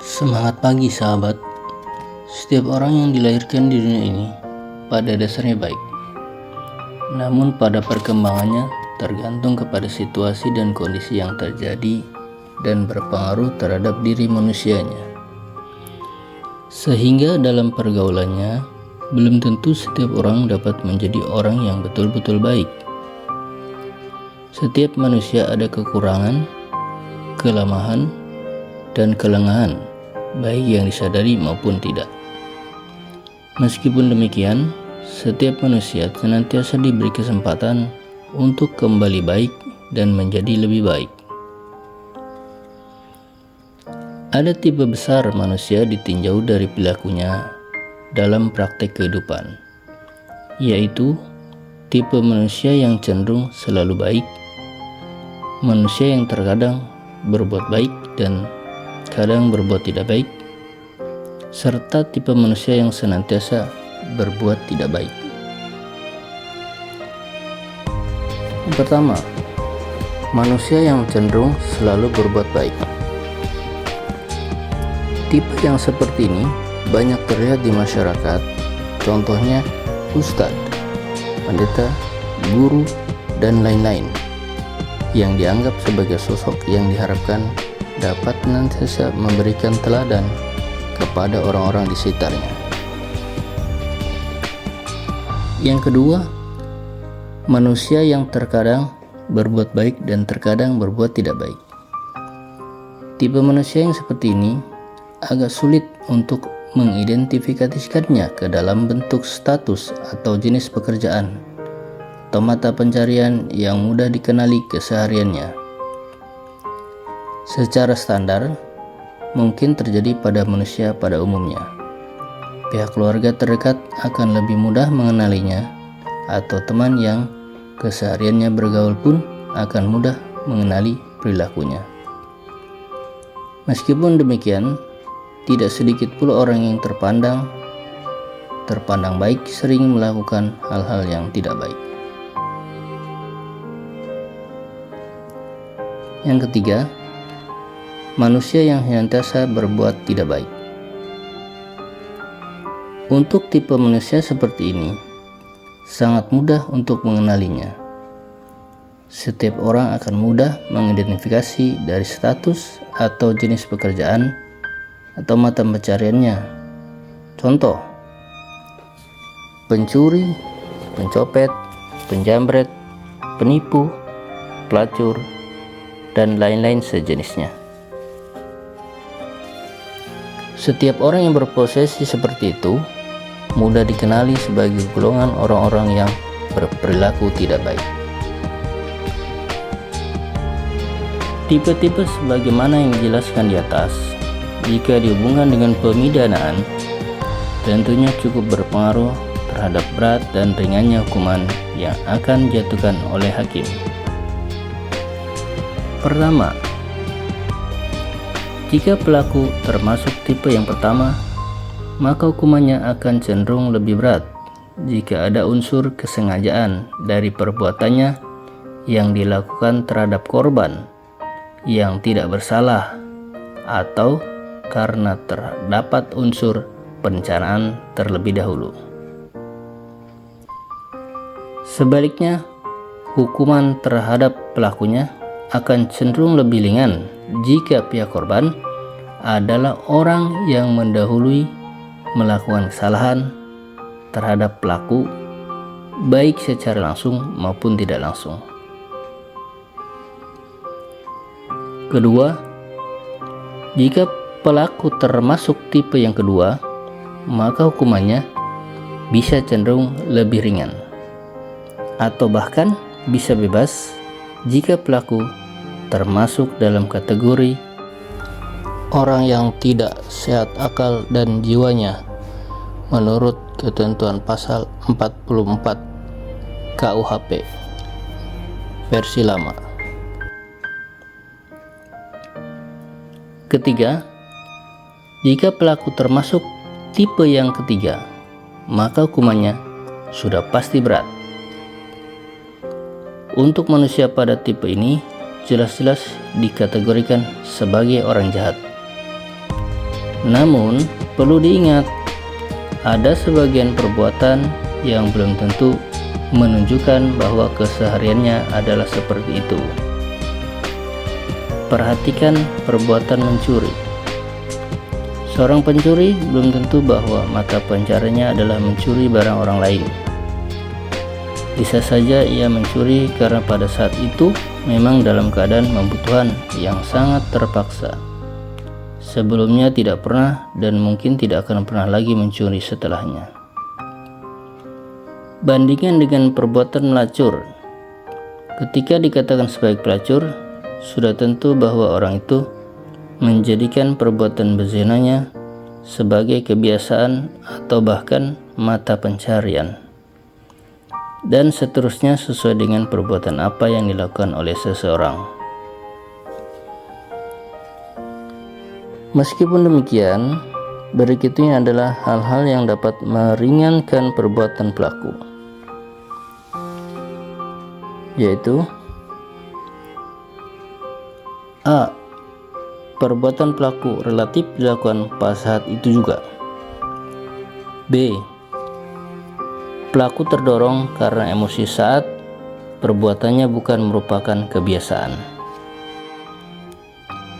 Semangat pagi sahabat. Setiap orang yang dilahirkan di dunia ini pada dasarnya baik. Namun pada perkembangannya tergantung kepada situasi dan kondisi yang terjadi dan berpengaruh terhadap diri manusianya. Sehingga dalam pergaulannya belum tentu setiap orang dapat menjadi orang yang betul-betul baik. Setiap manusia ada kekurangan, kelemahan, dan kelengahan, baik yang disadari maupun tidak. Meskipun demikian, setiap manusia senantiasa diberi kesempatan untuk kembali baik dan menjadi lebih baik. Ada tipe besar manusia ditinjau dari perilakunya dalam praktek kehidupan, yaitu tipe manusia yang cenderung selalu baik, manusia yang terkadang berbuat baik dan kadang berbuat tidak baik, serta tipe manusia yang senantiasa berbuat tidak baik. Yang pertama, manusia yang cenderung selalu berbuat baik. Tipe yang seperti ini banyak terlihat di masyarakat, contohnya ustadz, pendeta, guru, dan lain-lain, yang dianggap sebagai sosok yang diharapkan dapat senantiasa memberikan teladan kepada orang-orang di sekitarnya. Yang kedua, manusia yang terkadang berbuat baik dan terkadang berbuat tidak baik. Tipe manusia yang seperti ini agak sulit untuk mengidentifikasikannya ke dalam bentuk status atau jenis pekerjaan atau mata pencarian yang mudah dikenali kesehariannya. Secara standar, mungkin terjadi pada manusia pada umumnya. Pihak keluarga terdekat akan lebih mudah mengenalinya, atau teman yang kesehariannya bergaul pun akan mudah mengenali perilakunya. Meskipun demikian, tidak sedikit pula orang yang terpandang baik sering melakukan hal-hal yang tidak baik. Yang ketiga, manusia yang senantiasa berbuat tidak baik. Untuk tipe manusia seperti ini, sangat mudah untuk mengenalinya. Setiap orang akan mudah mengidentifikasi dari status atau jenis pekerjaan atau mata pencariannya. Contoh, pencuri, pencopet, penjamret, penipu, pelacur, dan lain-lain sejenisnya. Setiap orang yang berprofesi seperti itu mudah dikenali sebagai golongan orang-orang yang berperilaku tidak baik. Tipe-tipe sebagaimana yang dijelaskan di atas, jika dihubungkan dengan pemidanaan, tentunya cukup berpengaruh terhadap berat dan ringannya hukuman yang akan dijatuhkan oleh hakim. Pertama, jika pelaku termasuk tipe yang pertama, maka hukumannya akan cenderung lebih berat jika ada unsur kesengajaan dari perbuatannya yang dilakukan terhadap korban yang tidak bersalah atau karena terdapat unsur perencanaan terlebih dahulu. Sebaliknya, hukuman terhadap pelakunya akan cenderung lebih ringan jika pihak korban adalah orang yang mendahului melakukan kesalahan terhadap pelaku, baik secara langsung maupun tidak langsung. Kedua, jika pelaku termasuk tipe yang kedua, maka hukumannya bisa cenderung lebih ringan, atau bahkan bisa bebas jika pelaku termasuk dalam kategori orang yang tidak sehat akal dan jiwanya menurut ketentuan pasal 44 KUHP versi lama. Ketiga, jika pelaku termasuk tipe yang ketiga, maka hukumannya sudah pasti berat. Untuk manusia pada tipe ini jelas-jelas dikategorikan sebagai orang jahat. Namun, perlu diingat, ada sebagian perbuatan yang belum tentu menunjukkan bahwa kesehariannya adalah seperti itu. Perhatikan perbuatan mencuri. Seorang pencuri belum tentu bahwa mata pencariannya adalah mencuri barang orang lain. Bisa saja ia mencuri karena pada saat itu memang dalam keadaan membutuhkan yang sangat terpaksa. Sebelumnya tidak pernah dan mungkin tidak akan pernah lagi mencuri setelahnya. Bandingkan dengan perbuatan melacur. Ketika dikatakan sebagai pelacur, sudah tentu bahwa orang itu menjadikan perbuatan berzinanya sebagai kebiasaan atau bahkan mata pencarian, dan seterusnya sesuai dengan perbuatan apa yang dilakukan oleh seseorang. Meskipun demikian, berikutnya adalah hal-hal yang dapat meringankan perbuatan pelaku, yaitu A. Perbuatan pelaku relatif dilakukan pada saat itu juga. B. Pelaku terdorong karena emosi saat perbuatannya bukan merupakan kebiasaan.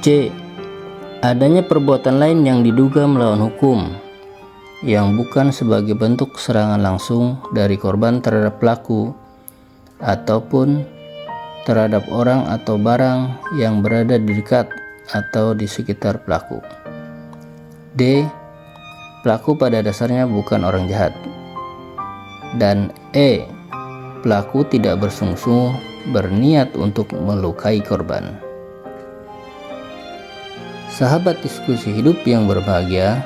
C. Adanya perbuatan lain yang diduga melawan hukum, yang bukan sebagai bentuk serangan langsung dari korban terhadap pelaku, ataupun terhadap orang atau barang yang berada di dekat atau di sekitar pelaku. D. Pelaku pada dasarnya bukan orang jahat. Dan E. Pelaku tidak bersungguh-sungguh berniat untuk melukai korban. Sahabat diskusi hidup yang berbahagia,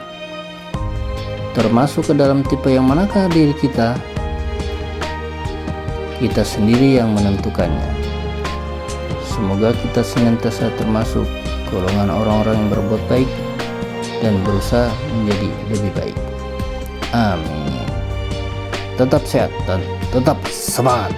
termasuk ke dalam tipe yang manakah diri kita? Kita sendiri yang menentukannya. Semoga kita senantiasa termasuk golongan orang-orang yang berbuat baik dan berusaha menjadi lebih baik. Amin. Tetap sehat dan tetap semangat.